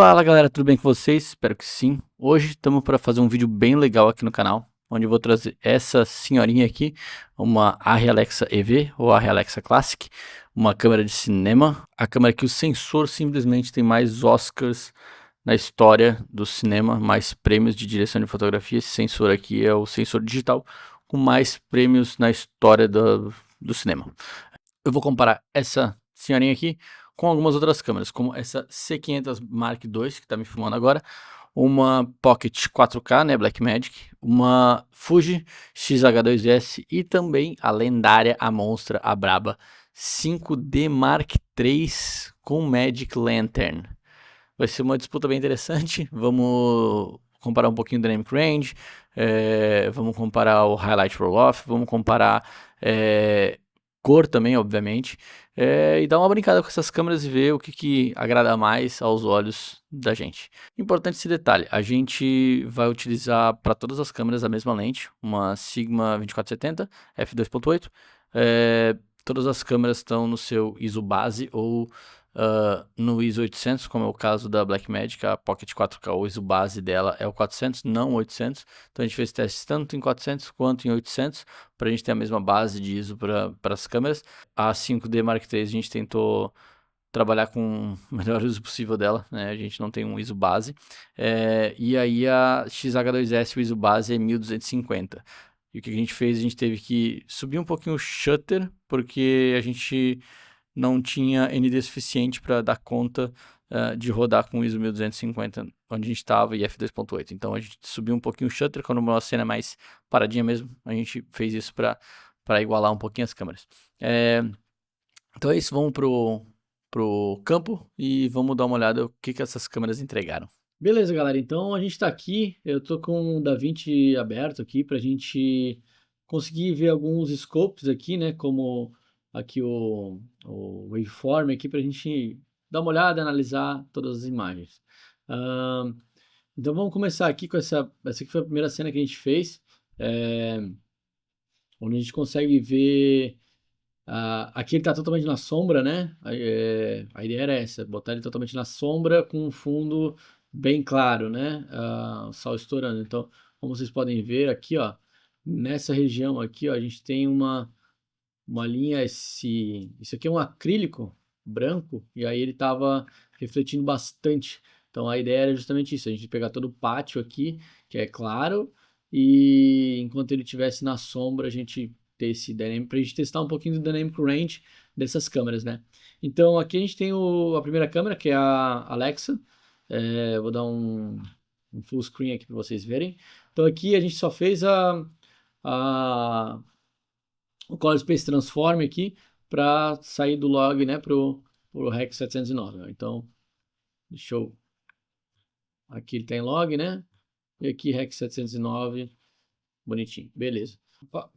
Fala galera, tudo bem com vocês? Espero que sim. Hoje estamos para fazer um vídeo bem legal aqui no canal, onde eu vou trazer essa senhorinha aqui, uma Arri Alexa EV ou Arri Alexa Classic, uma câmera de cinema, a câmera que o sensor simplesmente tem mais Oscars na história do cinema, mais prêmios de direção de fotografia. Esse sensor aqui é o sensor digital com mais prêmios na história do cinema. Eu vou comparar essa senhorinha aqui com algumas outras câmeras, como essa C500 Mark II, que está me filmando agora, uma Pocket 4K, né, Blackmagic, uma Fuji XH2S e também a lendária, a monstra, a braba 5D Mark III com Magic Lantern. Vai ser uma disputa bem interessante. Vamos comparar um pouquinho o Dynamic Range, vamos comparar o Highlight Roll-Off, vamos comparar cor também, obviamente, e dar uma brincada com essas câmeras e ver o que agrada mais aos olhos da gente. Importante esse detalhe, a gente vai utilizar para todas as câmeras a mesma lente, uma Sigma 2470 f2.8, todas as câmeras estão no seu ISO base ou no ISO 800, como é o caso da Blackmagic, a Pocket 4K, o ISO base dela é o 400, não o 800, então a gente fez testes tanto em 400 quanto em 800, para a gente ter a mesma base de ISO para as câmeras. A 5D Mark III a gente tentou trabalhar com o melhor uso possível dela, né? A gente não tem um ISO base, e aí a XH2S, o ISO base é 1250. E o que a gente fez? A gente teve que subir um pouquinho o shutter, porque a gente não tinha ND suficiente para dar conta de rodar com ISO 1250 onde a gente estava e f2.8. Então a gente subiu um pouquinho o shutter, quando uma cena mais paradinha mesmo, a gente fez isso para igualar um pouquinho as câmeras. Então é isso, vamos pro campo e vamos dar uma olhada o que essas câmeras entregaram. Beleza, galera, então a gente está aqui, eu tô com o DaVinci aberto aqui para a gente conseguir ver alguns scopes aqui, né, como aqui o waveform aqui para a gente dar uma olhada, analisar todas as imagens. Então vamos começar aqui com essa aqui foi a primeira cena que a gente fez, onde a gente consegue ver, aqui ele está totalmente na sombra, né, a ideia era essa, botar ele totalmente na sombra com um fundo bem claro, né, o sol estourando. Então, como vocês podem ver aqui, ó, nessa região aqui, ó, a gente tem uma linha, isso aqui é um acrílico branco, e aí ele estava refletindo bastante. Então a ideia era justamente isso, a gente pegar todo o pátio aqui, que é claro, e enquanto ele estivesse na sombra, a gente ter esse dynamic, para a gente testar um pouquinho do dynamic range dessas câmeras, né? Então aqui a gente tem a primeira câmera, que é a Alexa. Vou dar um full screen aqui para vocês verem. Então aqui a gente só fez a o Color Space Transform aqui para sair do log, né, pro REC 709. Então, deixa eu... Aqui ele tem log, né? E aqui REC 709, bonitinho, beleza.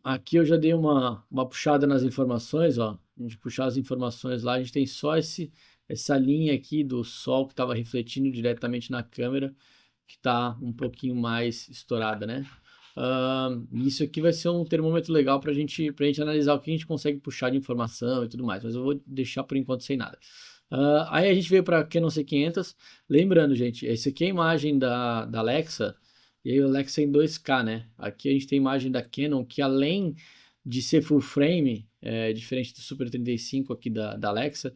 Aqui eu já dei uma puxada nas informações, ó. A gente puxar as informações lá, a gente tem só essa linha aqui do sol que estava refletindo diretamente na câmera, que está um pouquinho mais estourada, né? Isso aqui vai ser um termômetro legal para a gente analisar o que a gente consegue puxar de informação e tudo mais, mas eu vou deixar por enquanto sem nada. Aí a gente veio para a Canon C500, lembrando, gente, essa aqui é a imagem da Alexa, e aí o Alexa em 2K, né? Aqui a gente tem a imagem da Canon, que além de ser full frame, diferente do Super 35 aqui da Alexa,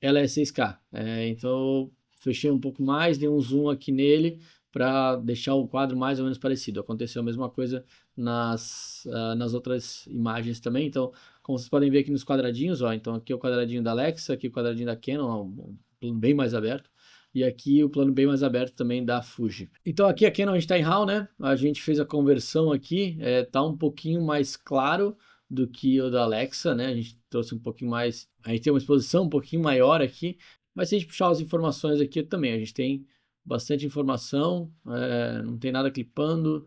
ela é 6K. Então fechei um pouco mais, dei um zoom aqui nele para deixar o quadro mais ou menos parecido. Aconteceu a mesma coisa nas outras imagens também. Então, como vocês podem ver aqui nos quadradinhos, ó, então aqui é o quadradinho da Alexa, aqui é o quadradinho da Canon, ó, um plano bem mais aberto. E aqui o plano bem mais aberto também da Fuji. Então aqui a Canon a gente está em RAW, né? A gente fez a conversão aqui, tá um pouquinho mais claro do que o da Alexa, né? A gente trouxe um pouquinho mais, a gente tem uma exposição um pouquinho maior aqui, mas se a gente puxar as informações aqui também, a gente tem bastante informação, não tem nada clipando.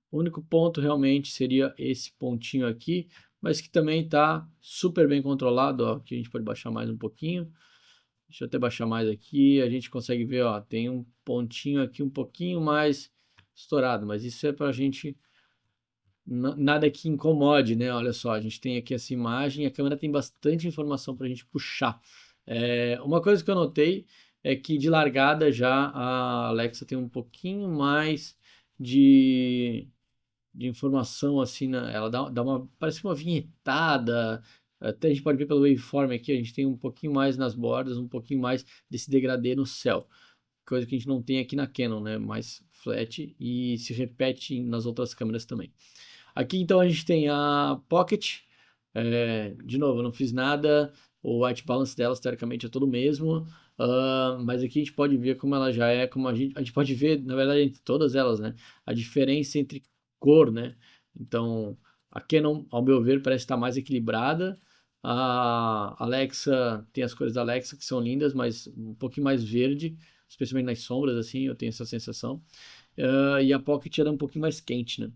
O único ponto realmente seria esse pontinho aqui, mas que também está super bem controlado, ó. Aqui a gente pode baixar mais um pouquinho. Deixa eu até baixar mais aqui, a gente consegue ver, ó, tem um pontinho aqui um pouquinho mais estourado, mas isso é para a gente, nada que incomode, né? Olha só, a gente tem aqui essa imagem, a câmera tem bastante informação para a gente puxar. Uma coisa que eu notei é que de largada já a Alexa tem um pouquinho mais de, de informação assim, ela dá uma, parece uma vinhetada, até a gente pode ver pelo waveform aqui, a gente tem um pouquinho mais nas bordas, um pouquinho mais desse degradê no céu, coisa que a gente não tem aqui na Canon, né? Mais flat e se repete nas outras câmeras também. Aqui então a gente tem a Pocket, de novo, eu não fiz nada, o white balance delas teoricamente é todo o mesmo, mas aqui a gente pode ver como ela já é, como a gente pode ver, na verdade, entre todas elas, né, a diferença entre cor, né, então a Canon, ao meu ver, parece estar mais equilibrada, a Alexa tem as cores da Alexa que são lindas, mas um pouquinho mais verde, especialmente nas sombras, assim, eu tenho essa sensação, e a Pocket era um pouquinho mais quente, né.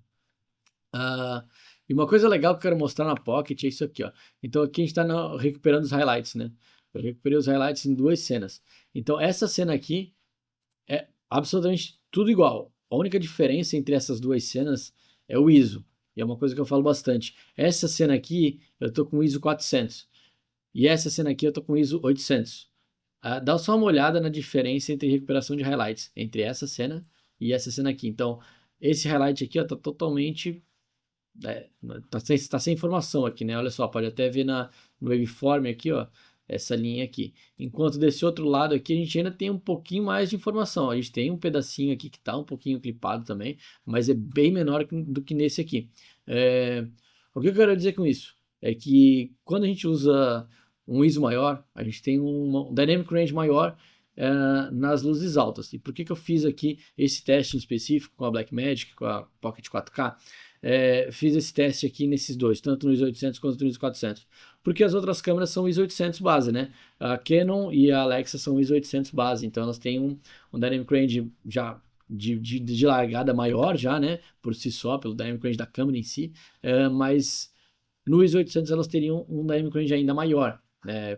Ah, e uma coisa legal que eu quero mostrar na Pocket é isso aqui, ó. Então aqui a gente está recuperando os highlights, né? Eu recuperei os highlights em duas cenas. Então essa cena aqui é absolutamente tudo igual. A única diferença entre essas duas cenas é o ISO. E é uma coisa que eu falo bastante. Essa cena aqui eu tô com ISO 400 e essa cena aqui eu tô com ISO 800. Dá só uma olhada na diferença entre recuperação de highlights entre essa cena e essa cena aqui. Então esse highlight aqui ó, tá totalmente tá sem informação aqui, né? Olha só, pode até ver no waveform aqui, ó, essa linha aqui. Enquanto desse outro lado aqui a gente ainda tem um pouquinho mais de informação. A gente tem um pedacinho aqui que tá um pouquinho clipado também, mas é bem menor do que nesse aqui. O que eu quero dizer com isso? É que quando a gente usa um ISO maior, a gente tem um dynamic range maior nas luzes altas. E por que eu fiz aqui esse teste em específico com a Blackmagic, com a Pocket 4K? Fiz esse teste aqui nesses dois, tanto no ISO 800 quanto no ISO 400, porque as outras câmeras são ISO 800 base, né? A Canon e a Alexa são ISO 800 base, então elas têm um dynamic range já de largada maior já, né? Por si só, pelo dynamic range da câmera em si, mas no ISO 800 elas teriam um dynamic range ainda maior,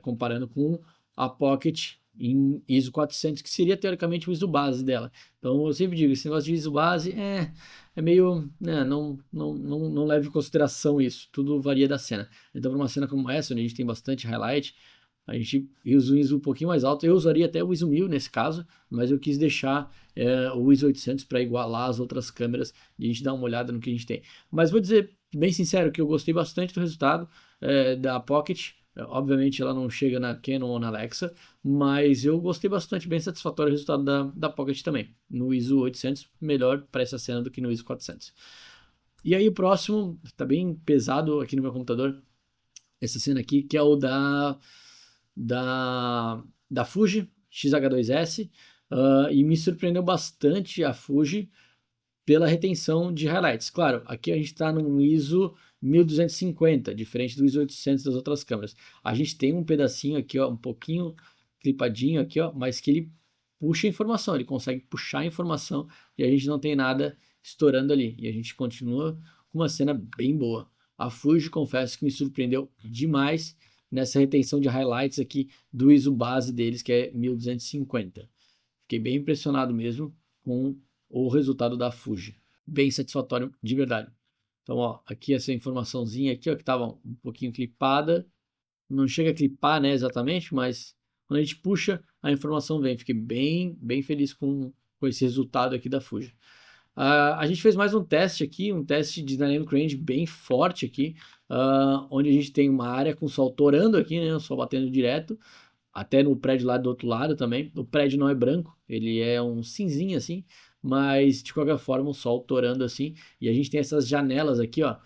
comparando com a Pocket em ISO 400, que seria teoricamente o ISO base dela. Então eu sempre digo, esse negócio de ISO base é meio, né, não leve em consideração isso, tudo varia da cena. Então para uma cena como essa, onde a gente tem bastante highlight, a gente usa um ISO um pouquinho mais alto, eu usaria até o ISO 1000 nesse caso, mas eu quis deixar o ISO 800 para igualar as outras câmeras e a gente dar uma olhada no que a gente tem. Mas vou dizer bem sincero que eu gostei bastante do resultado da Pocket. Obviamente ela não chega na Canon ou na Alexa, mas eu gostei bastante, bem satisfatório o resultado da Pocket também. No ISO 800, melhor para essa cena do que no ISO 400. E aí o próximo, tá bem pesado aqui no meu computador, essa cena aqui, que é o da Fuji XH2S, e me surpreendeu bastante a Fuji pela retenção de highlights. Claro, aqui a gente está no ISO 1250, diferente do ISO 800 das outras câmeras. A gente tem um pedacinho aqui, ó, um pouquinho clipadinho aqui, ó, mas que ele puxa a informação, ele consegue puxar a informação e a gente não tem nada estourando ali. E a gente continua com uma cena bem boa. A Fuji, confesso que me surpreendeu demais nessa retenção de highlights aqui do ISO base deles, que é 1250. Fiquei bem impressionado mesmo com o resultado da Fuji. Bem satisfatório de verdade. Então, ó, aqui essa informaçãozinha aqui, ó, que estava um pouquinho clipada. Não chega a clipar, né, exatamente, mas quando a gente puxa, a informação vem. Fiquei bem feliz com esse resultado aqui da Fuji. A gente fez mais um teste aqui, um teste de Dynamic Range bem forte aqui, onde a gente tem uma área com o sol torando aqui, né, o sol batendo direto, até no prédio lá do outro lado também. O prédio não é branco, ele é um cinzinho assim, mas de qualquer forma o sol torando assim. E a gente tem essas janelas aqui, ó,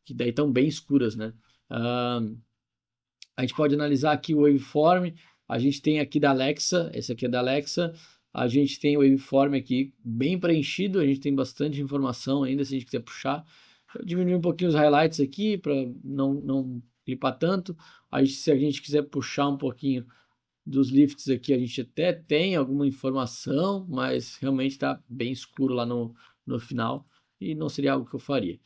que daí estão bem escuras, né? A gente pode analisar aqui o waveform. A gente tem aqui da Alexa, esse aqui é da Alexa. A gente tem o waveform aqui bem preenchido, a gente tem bastante informação ainda se a gente quiser puxar. Eu diminui um pouquinho os highlights aqui para não clipar tanto. Se a gente quiser puxar um pouquinho dos lifts aqui, a gente até tem alguma informação, mas realmente está bem escuro lá no final e não seria algo que eu faria.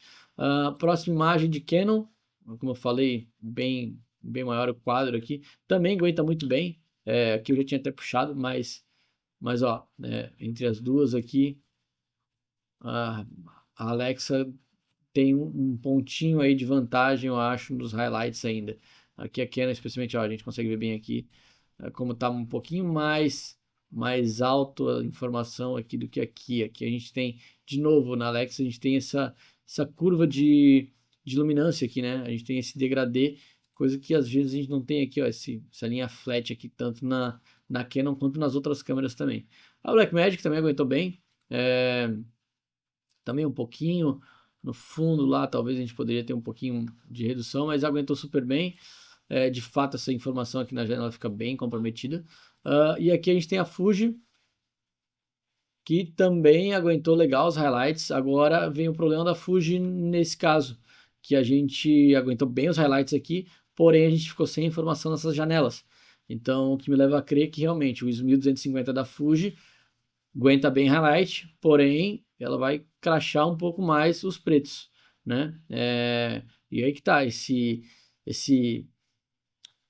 Próxima imagem de Canon, como eu falei, bem maior o quadro aqui, também aguenta muito bem. Aqui eu já tinha até puxado, mas ó, entre as duas aqui, a Alexa tem um pontinho aí de vantagem, eu acho, nos highlights ainda. Aqui a Canon, especialmente, ó, a gente consegue ver bem aqui como está um pouquinho mais mais alto a informação aqui do que aqui. Aqui a gente tem, de novo, na Alexa a gente tem essa curva de luminância aqui, né? A gente tem esse degradê, coisa que às vezes a gente não tem aqui, ó, essa linha flat aqui, tanto na Canon quanto nas outras câmeras também. A Blackmagic também aguentou bem, também um pouquinho no fundo lá, talvez a gente poderia ter um pouquinho de redução, mas aguentou super bem. De fato, essa informação aqui na janela fica bem comprometida. E aqui a gente tem a Fuji, que também aguentou legal os highlights. Agora vem o problema da Fuji nesse caso, que a gente aguentou bem os highlights aqui, porém a gente ficou sem informação nessas janelas. Então, o que me leva a crer que realmente o ISO 1250 da Fuji aguenta bem highlight, porém ela vai crachar um pouco mais os pretos, né? E aí que tá,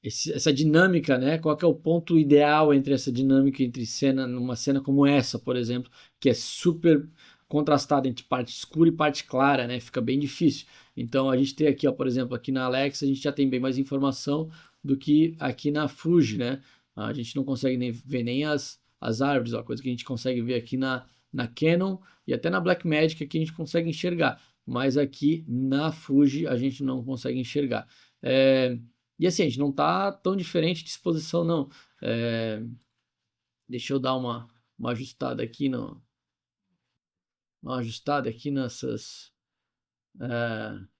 essa dinâmica, né? Qual que é o ponto ideal entre essa dinâmica entre numa cena como essa, por exemplo, que é super contrastada entre parte escura e parte clara, né? Fica bem difícil. Então a gente tem aqui, ó, por exemplo, aqui na Alexa a gente já tem bem mais informação do que aqui na Fuji, né? A gente não consegue ver nem as árvores, ó, coisa que a gente consegue ver aqui na Canon e até na Blackmagic aqui a gente consegue enxergar, mas aqui na Fuji a gente não consegue enxergar. E assim, a gente não tá tão diferente de exposição, não. Deixa eu dar uma ajustada aqui nessas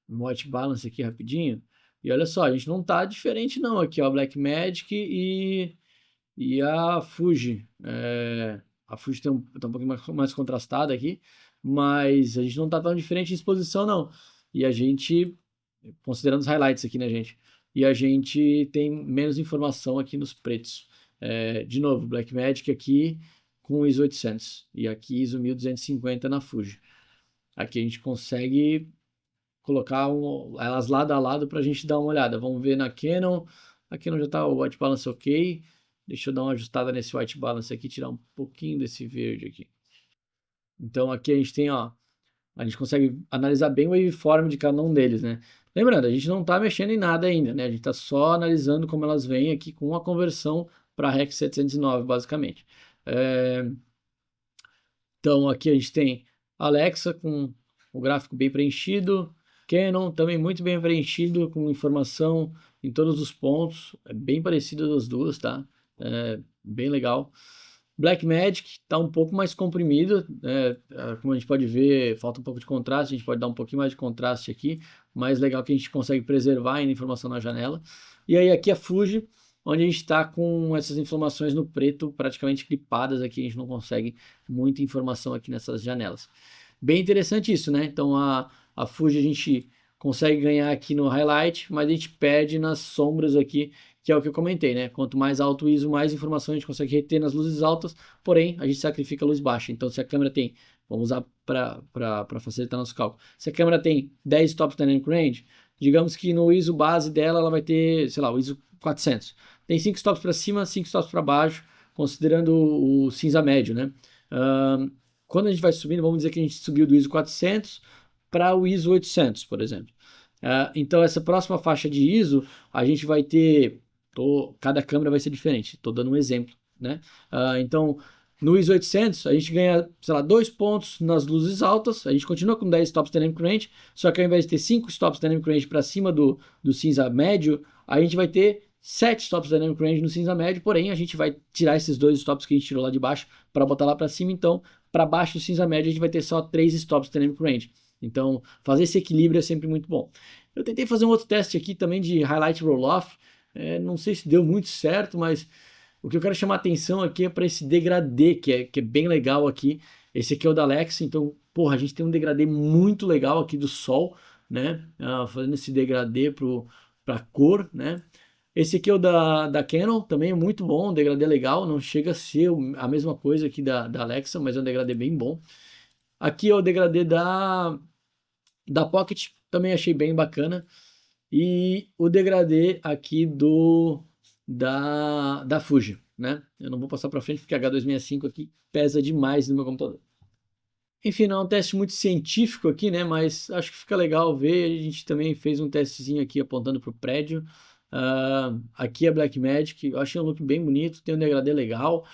no white balance aqui rapidinho. E olha só, a gente não tá diferente não aqui, ó, a Blackmagic e a Fuji. A Fuji tá um pouquinho mais contrastada aqui, mas a gente não tá tão diferente em exposição, não. E a gente, considerando os highlights aqui, né, gente? E a gente tem menos informação aqui nos pretos. De novo, Blackmagic aqui com ISO 800 e aqui ISO 1250 na Fuji. Aqui a gente consegue colocar elas lado a lado para a gente dar uma olhada. Vamos ver na Canon. A Canon já está o white balance ok. Deixa eu dar uma ajustada nesse white balance aqui, tirar um pouquinho desse verde aqui. Então aqui a gente tem, ó, a gente consegue analisar bem o waveform de cada um deles, né? Lembrando, a gente não está mexendo em nada ainda, né? A gente está só analisando como elas vêm aqui com a conversão para REC 709, basicamente. Então aqui a gente tem Alexa com o gráfico bem preenchido, Canon também muito bem preenchido, com informação em todos os pontos, é bem parecido das duas, tá? Bem legal. Blackmagic está um pouco mais comprimido, como a gente pode ver, falta um pouco de contraste, a gente pode dar um pouquinho mais de contraste aqui, mas legal que a gente consegue preservar ainda a informação na janela. E aí aqui a Fuji, onde a gente está com essas informações no preto praticamente clipadas aqui, a gente não consegue muita informação aqui nessas janelas. Bem interessante isso, né? Então a Fuji a gente consegue ganhar aqui no highlight, mas a gente perde nas sombras aqui, que é o que eu comentei, né? Quanto mais alto o ISO, mais informação a gente consegue reter nas luzes altas, porém a gente sacrifica a luz baixa. Então se a câmera tem, vamos usar para facilitar nosso cálculo, se a câmera tem 10 stops dynamic range, digamos que no ISO base dela ela vai ter, sei lá, o ISO 400. Tem 5 stops para cima, 5 stops para baixo, considerando o cinza médio, né? Quando a gente vai subindo, vamos dizer que a gente subiu do ISO 400 para o ISO 800, por exemplo. Então, essa próxima faixa de ISO, a gente vai ter... cada câmera vai ser diferente, estou dando um exemplo, né? Então, no ISO 800, a gente ganha, sei lá, 2 pontos nas luzes altas, a gente continua com 10 stops dynamic range, só que ao invés de ter 5 stops dynamic range para cima do cinza médio, a gente vai ter 7 stops dynamic range no cinza médio, porém a gente vai tirar esses 2 stops que a gente tirou lá de baixo para botar lá para cima, então para baixo do cinza médio a gente vai ter só 3 stops dynamic range. Então fazer esse equilíbrio é sempre muito bom. Eu tentei fazer um outro teste aqui também de highlight roll-off, não sei se deu muito certo, mas o que eu quero chamar a atenção aqui é para esse degradê, que é bem legal aqui. Esse aqui é o da Alexa, então, porra, a gente tem um degradê muito legal aqui do sol, né? Fazendo esse degradê para cor, né? Esse aqui é o da Canon, também é muito bom, um degradê legal, não chega a ser a mesma coisa aqui da Alexa, mas é um degradê bem bom. Aqui é o degradê da Pocket, também achei bem bacana. E o degradê aqui da Fuji, né? Eu não vou passar para frente porque a H265 aqui pesa demais no meu computador. Enfim, não é um teste muito científico aqui, né? Mas acho que fica legal ver. A gente também fez um testezinho aqui apontando para o prédio. Aqui é Blackmagic, eu achei um look bem bonito, tem um degradê legal.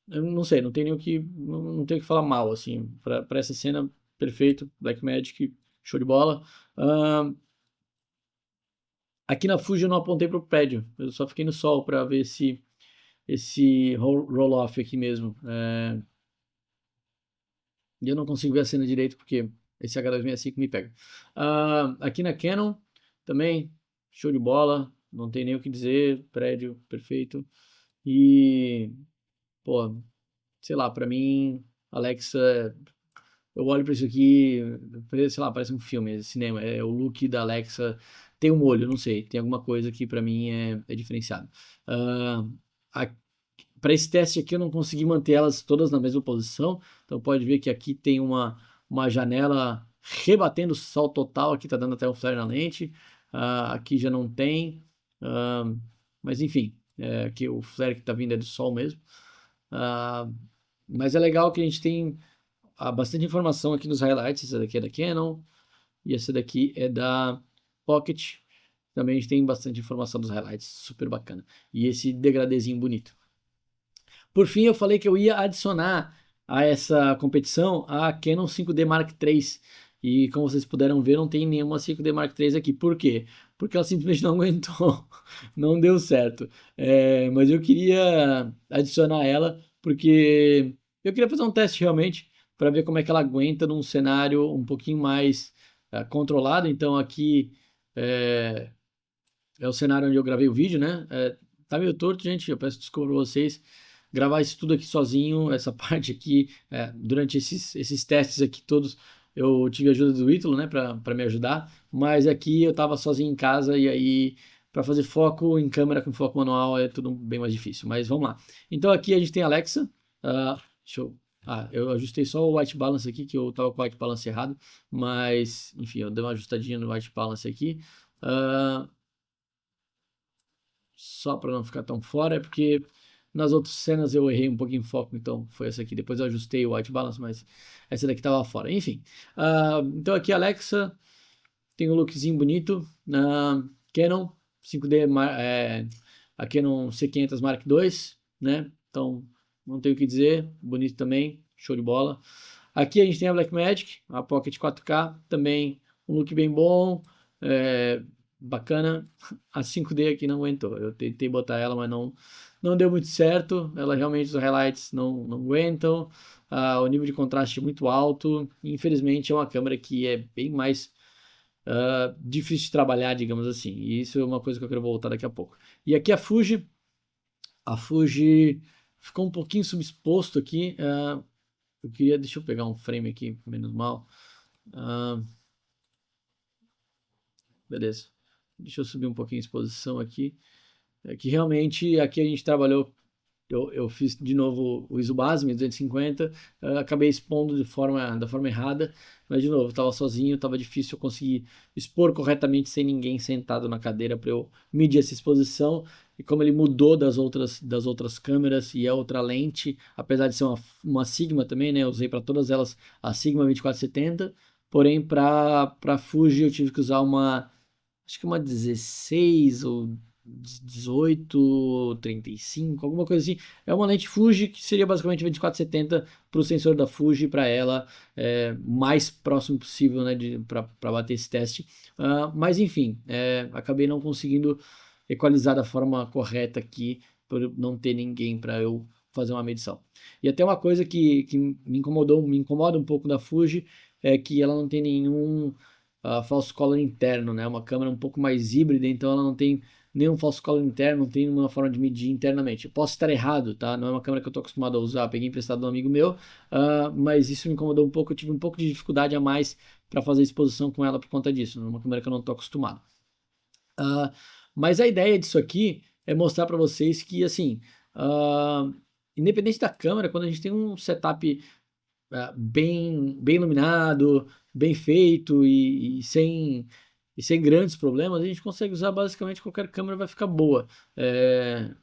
Eu não sei, não tem nem o que, não tenho o que falar mal, assim, pra essa cena, perfeito, Blackmagic, show de bola. Ahn, Aqui na Fuji eu não apontei pro prédio, eu só fiquei no sol pra ver esse roll-off aqui mesmo. E eu não consigo ver a cena direito porque esse H265 me pega. Aqui na Canon também, show de bola, não tem nem o que dizer, prédio perfeito. E, pô, sei lá, pra mim, Alexa, eu olho pra isso aqui, sei lá, parece um filme, cinema, é o look da Alexa, tem um olho, não sei, tem alguma coisa que pra mim é diferenciado. Ah, para esse teste aqui eu não consegui manter elas todas na mesma posição, então pode ver que aqui tem uma janela rebatendo o sol total, aqui tá dando até um flare na lente, aqui já não tem, ah, mas enfim, aqui o flare que tá vindo é do sol mesmo. Ah, mas é legal que a gente tem bastante informação aqui nos highlights. Essa daqui é da Canon e essa daqui é da Pocket. Também a gente tem bastante informação dos highlights, super bacana. E esse degradezinho bonito. Por fim, eu falei que eu ia adicionar a essa competição a Canon 5D Mark III. E como vocês puderam ver, não tem nenhuma 5D Mark III aqui. Por quê? Porque ela simplesmente não aguentou, não deu certo. Mas eu queria adicionar ela porque eu queria fazer um teste realmente para ver como é que ela aguenta num cenário um pouquinho mais controlado. Então aqui é, é o cenário onde eu gravei o vídeo, né? Tá meio torto, gente. Eu peço desculpa pra vocês. Gravar isso tudo aqui sozinho, essa parte aqui, durante esses testes aqui todos, eu tive a ajuda do Ítalo, né, pra me ajudar. Mas aqui eu tava sozinho em casa e aí, pra fazer foco em câmera com foco manual é tudo bem mais difícil. Mas vamos lá. Então aqui a gente tem a Alexa. Deixa eu. Eu ajustei só o white balance aqui, que eu tava com o white balance errado. Mas, enfim, eu dei uma ajustadinha no white balance aqui. Ah, Só para não ficar tão fora, é porque nas outras cenas eu errei um pouquinho em foco, então foi essa aqui. Depois eu ajustei o white balance, mas essa daqui tava fora. Enfim, então aqui Alexa, tem um lookzinho bonito na Canon 5D, a Canon C500 Mark II, né? Então não tenho o que dizer, bonito também, show de bola. Aqui a gente tem a Blackmagic, a Pocket 4K, também um look bem bom, é, bacana. A 5D aqui não aguentou. Eu tentei botar ela, mas não deu muito certo. Ela realmente, os highlights não aguentam. O nível de contraste é muito alto. Infelizmente, é uma câmera que é bem mais difícil de trabalhar, digamos assim. E isso é uma coisa que eu quero voltar daqui a pouco. E aqui a Fuji ficou um pouquinho subexposto aqui. Deixa eu pegar um frame aqui, menos mal. Ah, beleza. Deixa eu subir um pouquinho a exposição aqui. É que realmente aqui a gente trabalhou. Eu fiz de novo o ISO base 1250, acabei expondo da forma errada, mas de novo, estava sozinho, estava difícil eu conseguir expor corretamente sem ninguém sentado na cadeira para eu medir essa exposição. E como ele mudou das outras câmeras e é outra lente, apesar de ser uma Sigma também, né? Eu usei para todas elas a Sigma 2470, porém para Fuji eu tive que usar acho que uma 16 ou 18, 35, alguma coisa assim. É uma lente Fuji que seria basicamente 2470 para o sensor da Fuji, para ela, mais próximo possível, né, para bater esse teste. Mas enfim, acabei não conseguindo equalizar da forma correta aqui, por não ter ninguém para eu fazer uma medição. E até uma coisa que me incomoda um pouco da Fuji é que ela não tem nenhum false color interno, né? Uma câmera um pouco mais híbrida, então ela não tem nenhum false color interno, não tem nenhuma forma de medir internamente. Eu posso estar errado, tá? Não é uma câmera que eu estou acostumado a usar, peguei emprestado de um amigo meu, mas isso me incomodou um pouco, eu tive um pouco de dificuldade a mais para fazer exposição com ela por conta disso, não é uma câmera que eu não estou acostumado. Ah, mas a ideia disso aqui é mostrar para vocês que, assim, ah, independente da câmera, quando a gente tem um setup bem iluminado, bem feito e sem grandes problemas, a gente consegue usar basicamente qualquer câmera, vai ficar boa.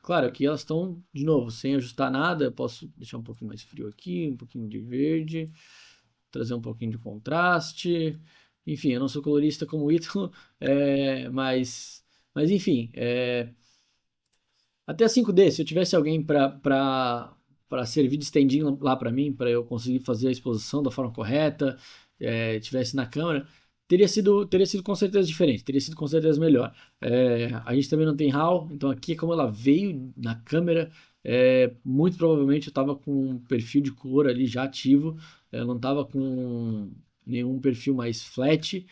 Claro que elas estão, de novo, sem ajustar nada. Eu posso deixar um pouquinho mais frio aqui, um pouquinho de verde, trazer um pouquinho de contraste. Enfim, eu não sou colorista como o Ítalo, mas enfim, Até 5D, se eu tivesse alguém para servir de stand-in lá para mim, para eu conseguir fazer a exposição da forma correta, tivesse na câmera, teria sido com certeza diferente, teria sido com certeza melhor. A gente também não tem RAW, então aqui como ela veio na câmera, muito provavelmente eu estava com um perfil de cor ali já ativo, eu não estava com nenhum perfil mais flat,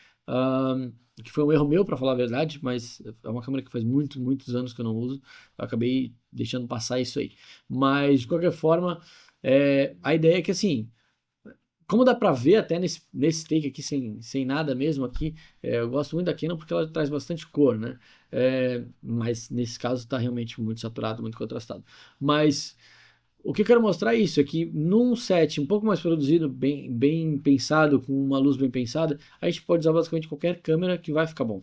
que foi um erro meu, para falar a verdade, mas é uma câmera que faz muitos anos que eu não uso, eu acabei deixando passar isso aí. Mas, de qualquer forma, a ideia é que, assim, como dá pra ver até nesse take aqui, sem nada mesmo aqui, eu gosto muito da Canon porque ela traz bastante cor, né? Mas nesse caso tá realmente muito saturado, muito contrastado. Mas o que eu quero mostrar é isso, é que num set um pouco mais produzido, bem pensado, com uma luz bem pensada, a gente pode usar basicamente qualquer câmera que vai ficar bom.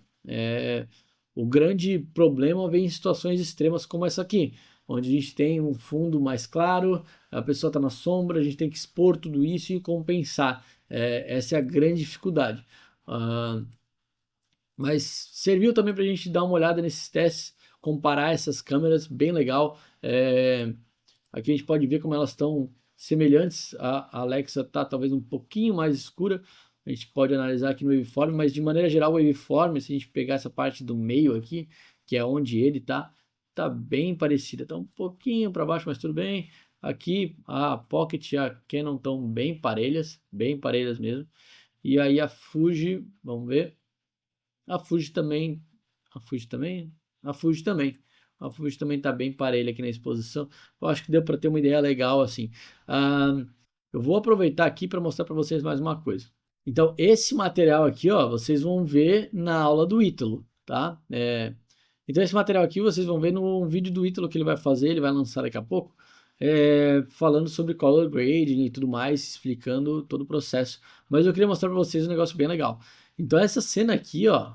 O grande problema vem em situações extremas como essa aqui, onde a gente tem um fundo mais claro, a pessoa está na sombra, a gente tem que expor tudo isso e compensar. Essa é a grande dificuldade. Ah, mas serviu também para a gente dar uma olhada nesses testes, comparar essas câmeras, bem legal. Aqui a gente pode ver como elas estão semelhantes. A Alexa está talvez um pouquinho mais escura. A gente pode analisar aqui no waveform, mas de maneira geral o waveform, se a gente pegar essa parte do meio aqui, que é onde ele tá bem parecida. Está um pouquinho para baixo, mas tudo bem. Aqui a Pocket e a Canon estão bem parelhas mesmo. E aí a Fuji, vamos ver. A Fuji também, a Fuji também, a Fuji também. A Fuji também tá bem parelha aqui na exposição. Eu acho que deu para ter uma ideia legal assim. Ah, eu vou aproveitar aqui para mostrar para vocês mais uma coisa. Então, esse material aqui, ó, vocês vão ver na aula do Ítalo, tá? Então, esse material aqui vocês vão ver no vídeo do Ítalo que ele vai fazer, ele vai lançar daqui a pouco, falando sobre color grading e tudo mais, explicando todo o processo. Mas eu queria mostrar para vocês um negócio bem legal. Então, essa cena aqui, ó,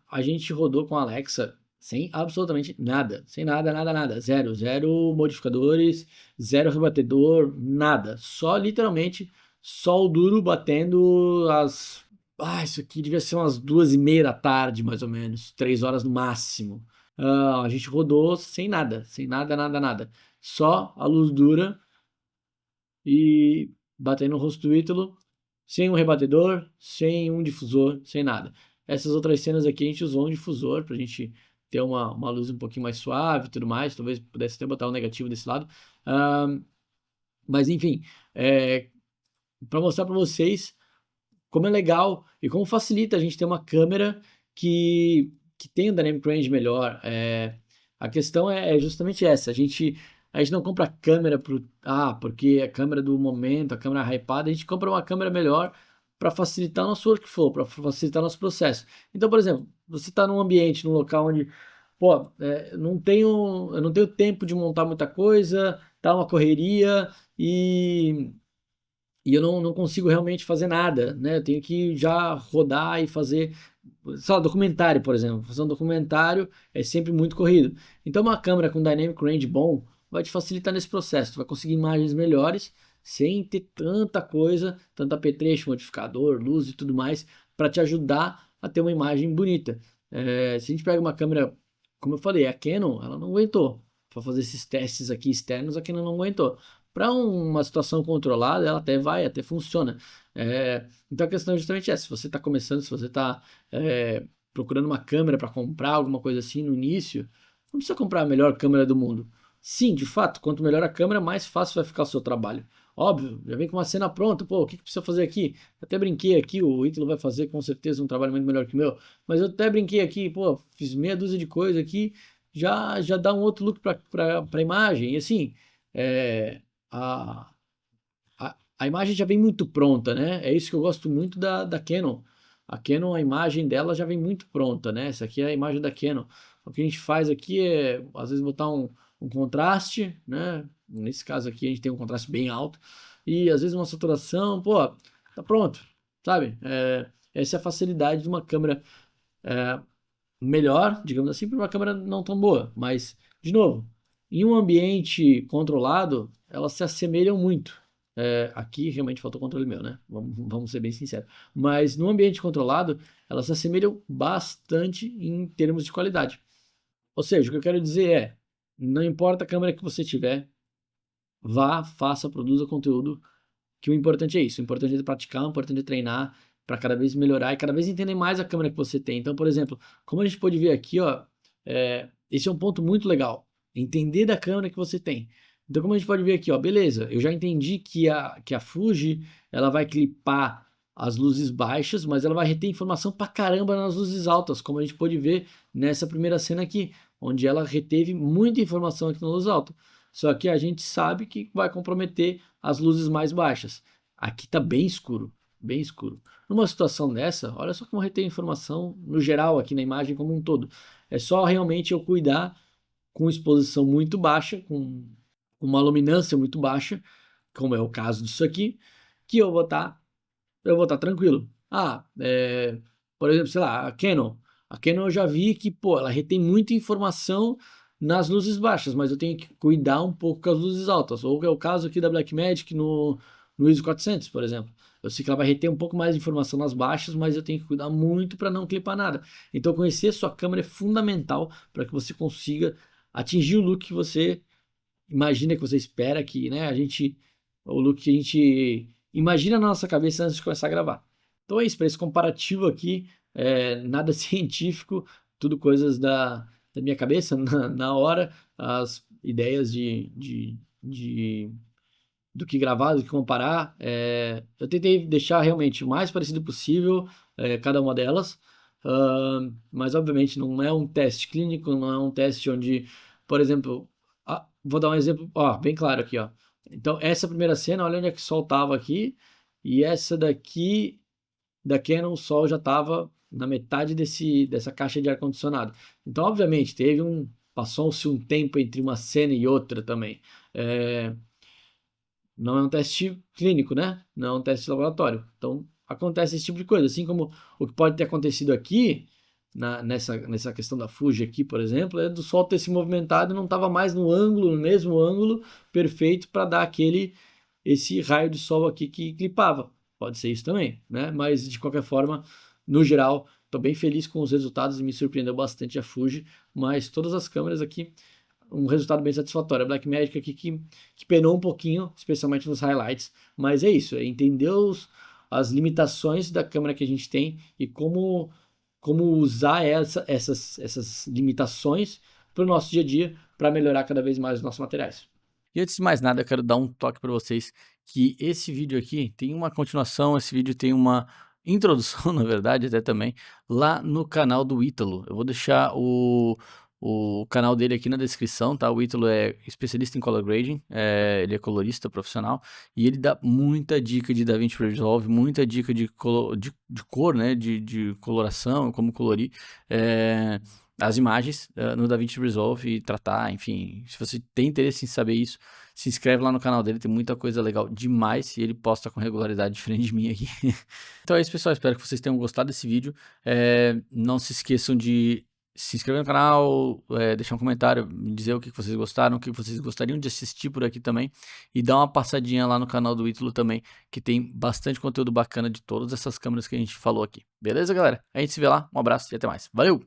a gente rodou com a Alexa sem absolutamente nada, sem nada, zero modificadores, zero rebatedor, nada, só literalmente sol duro batendo isso aqui devia ser umas 2:30 da tarde, mais ou menos, 3 horas no máximo. A gente rodou sem nada, só a luz dura e batendo no rosto do Ítalo, sem um rebatedor, sem um difusor, sem nada. Essas outras cenas aqui a gente usou um difusor pra gente ter uma luz um pouquinho mais suave e tudo mais, talvez pudesse até botar um negativo desse lado. Mas enfim, para mostrar para vocês como é legal e como facilita a gente ter uma câmera que tem um dynamic range melhor. A questão é justamente essa. A gente não compra câmera porque a câmera do momento, a câmera hypada, a gente compra uma câmera melhor para facilitar nosso workflow, para facilitar nosso processo. Então, por exemplo, você está num ambiente, num local onde, pô, eu não tenho tempo de montar muita coisa, tá uma correria e eu não consigo realmente fazer nada, né? Eu tenho que já rodar e fazer, sei lá, documentário, por exemplo. Fazer um documentário é sempre muito corrido. Então, uma câmera com dynamic range bom vai te facilitar nesse processo. Tu vai conseguir imagens melhores sem ter tanta coisa, tanto apetrecho, modificador, luz e tudo mais, para te ajudar a ter uma imagem bonita. Se a gente pega uma câmera, como eu falei, a Canon, ela não aguentou. Para fazer esses testes aqui externos, a Canon não aguentou. Para uma situação controlada, ela até funciona. Então a questão é justamente essa: se você está começando, se você está procurando uma câmera para comprar, alguma coisa assim no início, não precisa comprar a melhor câmera do mundo. Sim, de fato, quanto melhor a câmera, mais fácil vai ficar o seu trabalho. Óbvio, já vem com uma cena pronta, pô, o que precisa fazer aqui? Até brinquei aqui, o Ítalo vai fazer com certeza um trabalho muito melhor que o meu, mas eu até brinquei aqui, pô, fiz meia dúzia de coisa aqui, já dá um outro look para a imagem, e assim, a, a imagem já vem muito pronta, né? É isso que eu gosto muito da Canon. A Canon, a imagem dela já vem muito pronta, né? Essa aqui é a imagem da Canon. O que a gente faz aqui é, às vezes, botar um contraste, né? Nesse caso aqui, a gente tem um contraste bem alto. E, às vezes, uma saturação, pô, tá pronto, sabe? Essa é a facilidade de uma câmera melhor, digamos assim, para uma câmera não tão boa. Mas, de novo, em um ambiente controlado, elas se assemelham muito. Aqui realmente faltou controle meu, né? Vamos ser bem sinceros. Mas no ambiente controlado, elas se assemelham bastante em termos de qualidade. Ou seja, o que eu quero dizer é, não importa a câmera que você tiver, vá, faça, produza conteúdo, que o importante é isso, o importante é praticar, o importante é treinar, para cada vez melhorar e cada vez entender mais a câmera que você tem. Então, por exemplo, como a gente pode ver aqui, ó, esse é um ponto muito legal, entender da câmera que você tem. Então, como a gente pode ver aqui, ó, beleza, eu já entendi que a Fuji, ela vai clipar as luzes baixas, mas ela vai reter informação pra caramba nas luzes altas, como a gente pode ver nessa primeira cena aqui, onde ela reteve muita informação aqui na luz alta. Só que a gente sabe que vai comprometer as luzes mais baixas. Aqui tá bem escuro, bem escuro. Numa situação dessa, olha só como retém informação no geral aqui na imagem como um todo. É só realmente eu cuidar com exposição muito baixa, com uma luminância muito baixa, como é o caso disso aqui, que eu vou estar tranquilo. Por exemplo, sei lá, a Canon. A Canon eu já vi que, pô, ela retém muita informação nas luzes baixas, mas eu tenho que cuidar um pouco com as luzes altas. Ou é o caso aqui da Blackmagic no ISO 400, por exemplo. Eu sei que ela vai reter um pouco mais de informação nas baixas, mas eu tenho que cuidar muito para não clipar nada. Então, conhecer sua câmera é fundamental para que você consiga atingir o look que você imagina, que você espera que, né, o look que a gente imagina na nossa cabeça antes de começar a gravar. Então é isso, para esse comparativo aqui, nada científico, tudo coisas da minha cabeça, na hora, as ideias do que gravar, do que comparar. Eu tentei deixar realmente o mais parecido possível cada uma delas, mas obviamente não é um teste clínico, não é um teste onde, por exemplo, vou dar um exemplo bem claro aqui. Ó. Então, essa primeira cena, olha onde é que o sol estava aqui, e essa daqui, da Canon, o sol já estava na metade dessa caixa de ar-condicionado. Então, obviamente, passou-se um tempo entre uma cena e outra também. Não é um teste clínico, né? Não é um teste de laboratório. Então, acontece esse tipo de coisa. Assim como o que pode ter acontecido aqui, nessa questão da Fuji aqui, por exemplo, é do sol ter se movimentado e não estava mais no mesmo ângulo perfeito para dar esse raio de sol aqui que clipava. Pode ser isso também, né? Mas, de qualquer forma, no geral, estou bem feliz com os resultados e me surpreendeu bastante a Fuji, mas todas as câmeras aqui um resultado bem satisfatório. A Blackmagic aqui que penou um pouquinho, especialmente nos highlights, mas é isso, é entender as limitações da câmera que a gente tem e como usar essas limitações para o nosso dia a dia para melhorar cada vez mais os nossos materiais. E antes de mais nada, eu quero dar um toque para vocês que esse vídeo aqui tem uma continuação, esse vídeo tem uma introdução, na verdade, até também, lá no canal do Ítalo. Eu vou deixar o canal dele aqui na descrição, tá? O Ítalo é especialista em color grading, ele é colorista profissional e ele dá muita dica de DaVinci Resolve, muita dica de cor, né? De coloração, como colorir as imagens no DaVinci Resolve e tratar, enfim. Se você tem interesse em saber isso, se inscreve lá no canal dele, tem muita coisa legal demais e ele posta com regularidade diferente de mim aqui. Então é isso, pessoal, espero que vocês tenham gostado desse vídeo. Não se esqueçam de se inscrever no canal, deixar um comentário, me dizer o que vocês gostaram, o que vocês gostariam de assistir por aqui também. E dar uma passadinha lá no canal do Ítalo também, que tem bastante conteúdo bacana de todas essas câmeras que a gente falou aqui. Beleza, galera? A gente se vê lá, um abraço e até mais. Valeu!